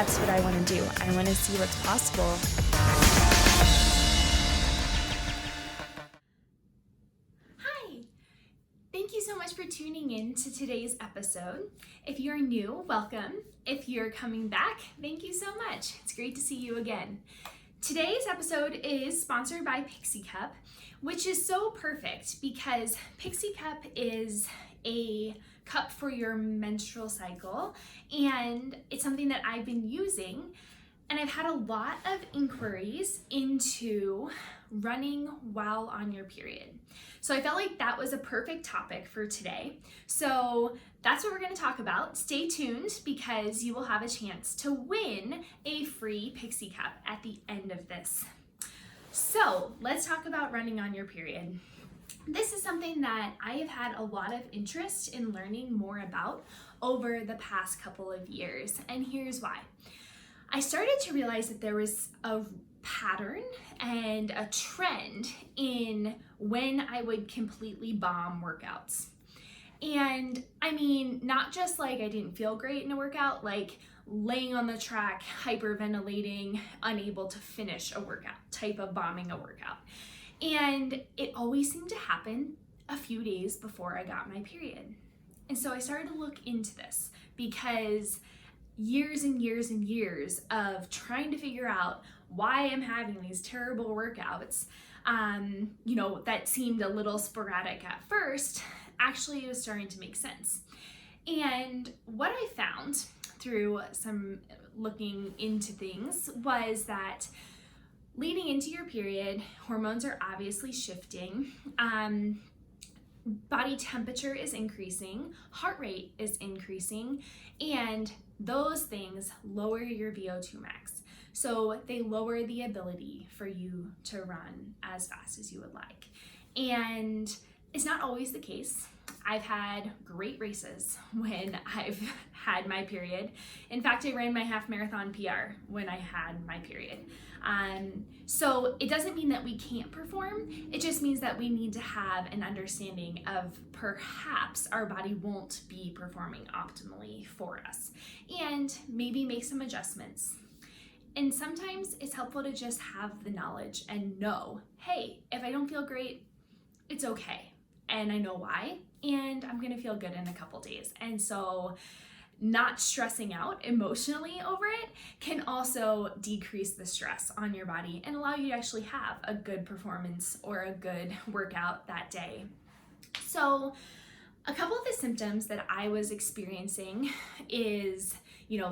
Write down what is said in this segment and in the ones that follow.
that's what I want to do. I want to see what's possible. Hi! Thank you so much for tuning in to today's episode. If you're new, welcome. If you're coming back, thank you so much. It's great to see you again. Today's episode is sponsored by Pixie Cup, which is so perfect because Pixie Cup is a cup for your menstrual cycle, and it's something that I've been using, and I've had a lot of inquiries into running while on your period. So I felt like that was a perfect topic for today. So that's what we're going to talk about. Stay tuned because you will have a chance to win a free Pixie Cup at the end of this. So let's talk about running on your period. This is something that I have had a lot of interest in learning more about over the past couple of years, and here's why. I started to realize that there was a pattern and a trend in when I would completely bomb workouts. And I mean, not just like I didn't feel great in a workout, like laying on the track, hyperventilating, unable to finish a workout, type of bombing a workout. And it always seemed to happen a few days before I got my period. And so I started to look into this because years and years and years of trying to figure out why I'm having these terrible workouts, that seemed a little sporadic at first, actually was starting to make sense. And what I found through some looking into things was that leading into your period, hormones are obviously shifting. Body temperature is increasing, heart rate is increasing, and those things lower your VO2 max. So they lower the ability for you to run as fast as you would like. And it's not always the case. I've had great races when I've had my period. In fact, I ran my half marathon PR when I had my period. So it doesn't mean that we can't perform. It just means that we need to have an understanding of perhaps our body won't be performing optimally for us, and maybe make some adjustments. And sometimes it's helpful to just have the knowledge and know, hey, if I don't feel great, it's okay. And I know why, and I'm gonna feel good in a couple days. And so not stressing out emotionally over it can also decrease the stress on your body and allow you to actually have a good performance or a good workout that day. So a couple of the symptoms that I was experiencing is,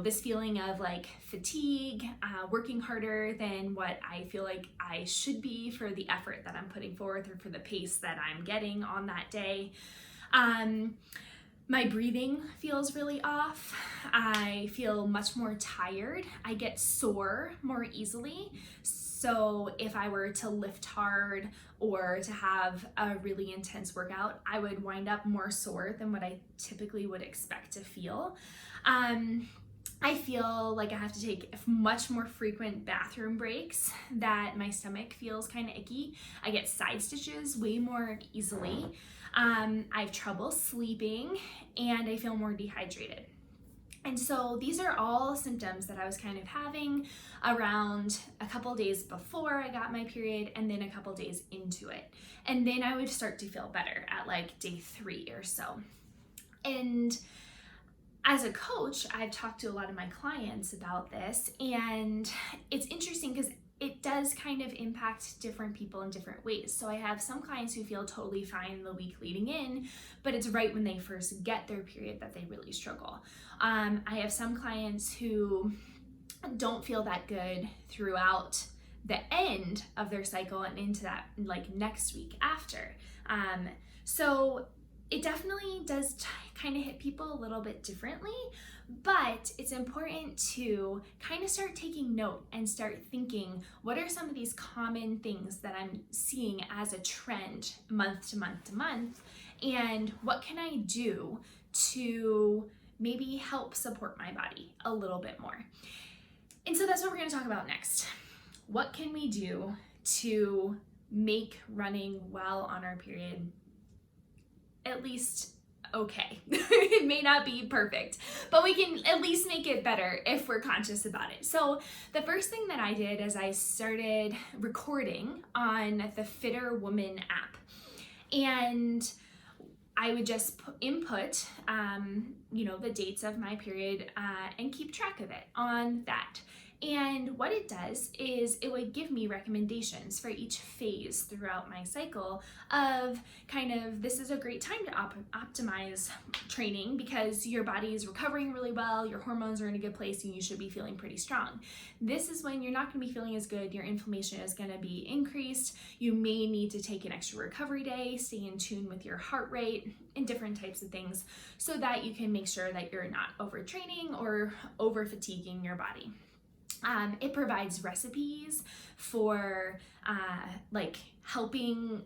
this feeling of like fatigue, working harder than what I feel like I should be for the effort that I'm putting forth or for the pace that I'm getting on that day. My breathing feels really off. I feel much more tired. I get sore more easily. So if I were to lift hard or to have a really intense workout, I would wind up more sore than what I typically would expect to feel. I feel like I have to take much more frequent bathroom breaks, that my stomach feels kind of icky. I get side stitches way more easily. I have trouble sleeping, and I feel more dehydrated. And so these are all symptoms that I was kind of having around a couple days before I got my period and then a couple days into it. And then I would start to feel better at like day 3 or so. And as a coach, I've talked to a lot of my clients about this, and it's interesting because it does kind of impact different people in different ways. So I have some clients who feel totally fine the week leading in, but it's right when they first get their period that they really struggle. I have some clients who don't feel that good throughout the end of their cycle and into that like next week after. So it definitely does kind of hit people a little bit differently, but it's important to kind of start taking note and start thinking, what are some of these common things that I'm seeing as a trend month to month to month, and what can I do to maybe help support my body a little bit more? And so that's what we're going to talk about next. What can we do to make running while on our period at least okay. It may not be perfect, but we can at least make it better if we're conscious about it. So the first thing that I did is I started recording on the Fitter Woman app. And I would just input, the dates of my period and keep track of it on that. And what it does is it would give me recommendations for each phase throughout my cycle of kind of, this is a great time to optimize training because your body is recovering really well, your hormones are in a good place, and you should be feeling pretty strong. This is when you're not going to be feeling as good, your inflammation is going to be increased, you may need to take an extra recovery day, stay in tune with your heart rate, and different types of things so that you can make sure that you're not overtraining or over fatiguing your body. It provides recipes for helping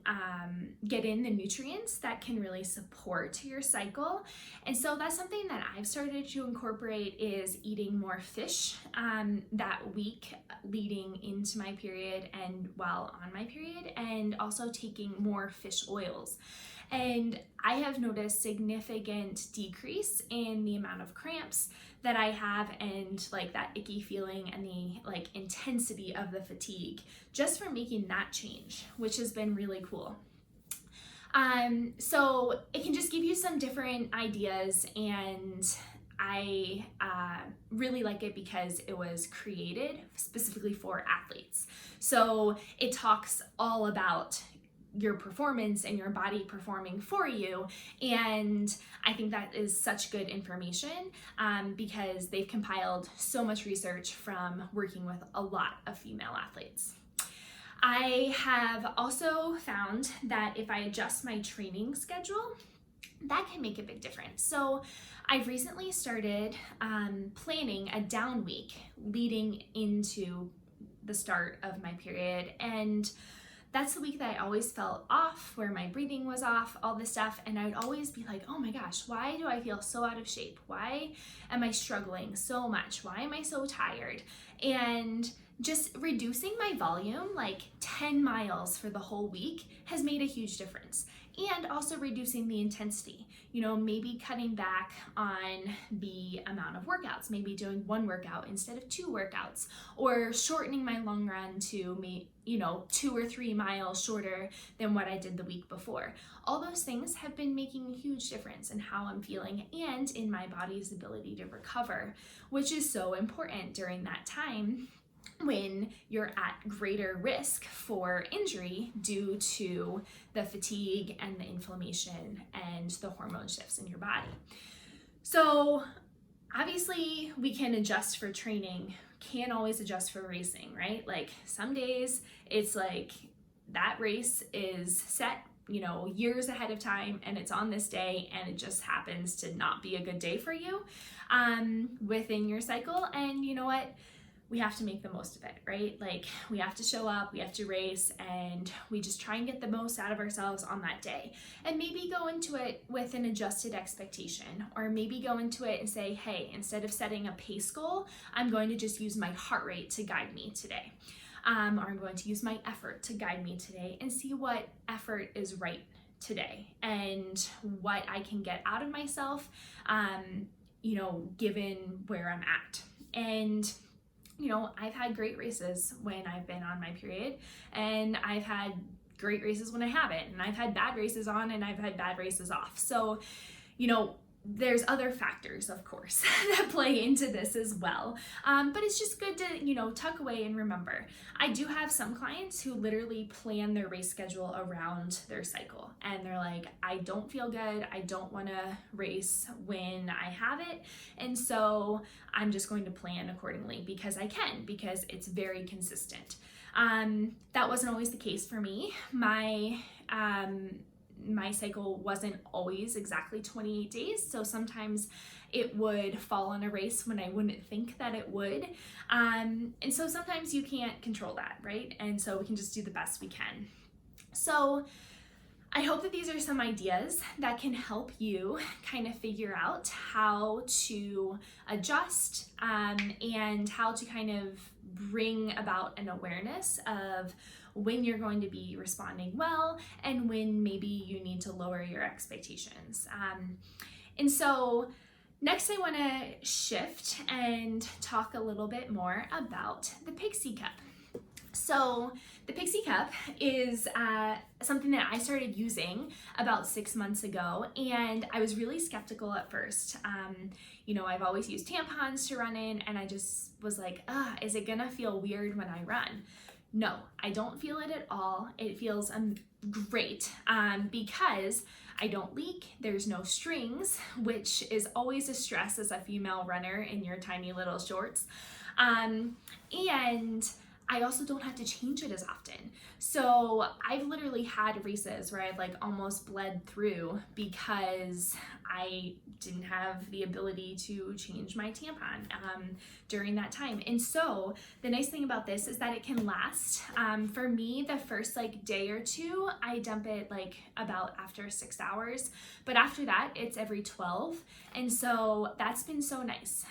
get in the nutrients that can really support your cycle. And so that's something that I've started to incorporate, is eating more fish that week leading into my period and while on my period, and also taking more fish oils. And I have noticed significant decrease in the amount of cramps that I have, and like that icky feeling and the intensity of the fatigue just from making that change, which has been really cool. So it can just give you some different ideas, and I really like it because it was created specifically for athletes. So it talks all about your performance and your body performing for you. And I think that is such good information because they've compiled so much research from working with a lot of female athletes. I have also found that if I adjust my training schedule, that can make a big difference. So I've recently started planning a down week leading into the start of my period, and that's the week that I always felt off, where my breathing was off, all this stuff, and I would always be like, oh my gosh, why do I feel so out of shape? Why am I struggling so much? Why am I so tired? And just reducing my volume, 10 miles for the whole week, has made a huge difference. And also reducing the intensity, maybe cutting back on the amount of workouts, maybe doing one workout instead of 2 workouts, or shortening my long run to 2 or 3 miles shorter than what I did the week before. All those things have been making a huge difference in how I'm feeling and in my body's ability to recover, which is so important during that time when you're at greater risk for injury due to the fatigue and the inflammation and the hormone shifts in your body. So obviously we can adjust for training, can't always adjust for racing, right? Some days it's that race is set years ahead of time, and it's on this day, and it just happens to not be a good day for you within your cycle. And you know what? We have to make the most of it, right? We have to show up, we have to race, and we just try and get the most out of ourselves on that day. And maybe go into it with an adjusted expectation, or maybe go into it and say, hey, instead of setting a pace goal, I'm going to just use my heart rate to guide me today. Or I'm going to use my effort to guide me today, and see what effort is right today and what I can get out of myself, given where I'm at. And I've had great races when I've been on my period, and I've had great races when I haven't, and I've had bad races on, and I've had bad races off. So, there's other factors, of course, that play into this as well. But it's just good to, tuck away and remember. I do have some clients who literally plan their race schedule around their cycle. And they're like, I don't feel good. I don't want to race when I have it. And so I'm just going to plan accordingly because I can, because it's very consistent. That wasn't always the case for me. My cycle wasn't always exactly 28 days, so sometimes it would fall on a race when I wouldn't think that it would. And so sometimes you can't control that, right? And so we can just do the best we can. So I hope that these are some ideas that can help you kind of figure out how to adjust and how to kind of bring about an awareness of when you're going to be responding well and when maybe you need to lower your expectations. And so next I want to shift and talk a little bit more about the Pixie Cup. So the Pixie Cup is something that I started using about 6 months ago, and I was really skeptical at first. I've always used tampons to run in, and I just was like, is it gonna feel weird when I run? No, I don't feel it at all. It feels great because I don't leak, there's no strings, which is always a stress as a female runner in your tiny little shorts. And I also don't have to change it as often. So I've literally had races where I've like almost bled through because I didn't have the ability to change my tampon during that time. And so the nice thing about this is that it can last. For me, the first like day or two, I dump it like about after 6 hours, but after that it's every 12. And so that's been so nice,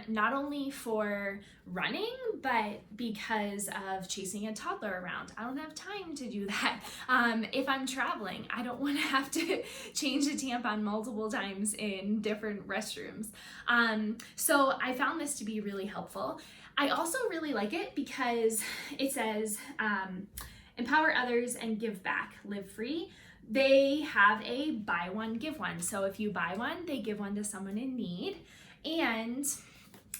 not only for running, but because of chasing a toddler around. I don't have time to do that. If I'm traveling, I don't want to have to change a tampon multiple times in different restrooms. So I found this to be really helpful. I also really like it because it says, empower others and give back, live free. They have a buy one, give one. So if you buy one, they give one to someone in need, and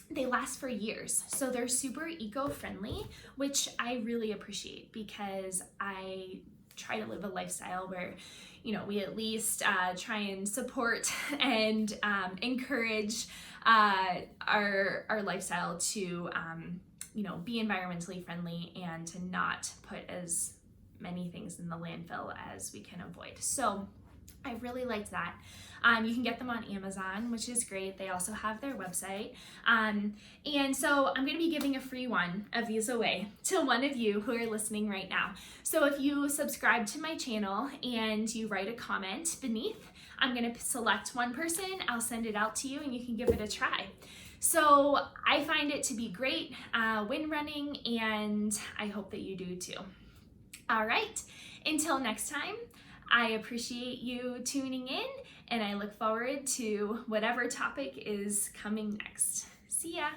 they last for years. So they're super eco-friendly, which I really appreciate because I try to live a lifestyle where, we at least try and support and encourage our lifestyle to, be environmentally friendly and to not put as many things in the landfill as we can avoid. So I really liked that. You can get them on Amazon, which is great. They also have their website. And so I'm going to be giving a free one of these away to one of you who are listening right now. So if you subscribe to my channel and you write a comment beneath, I'm going to select one person, I'll send it out to you, and you can give it a try. So I find it to be great when running, and I hope that you do too. All right, until next time, I appreciate you tuning in, and I look forward to whatever topic is coming next. See ya.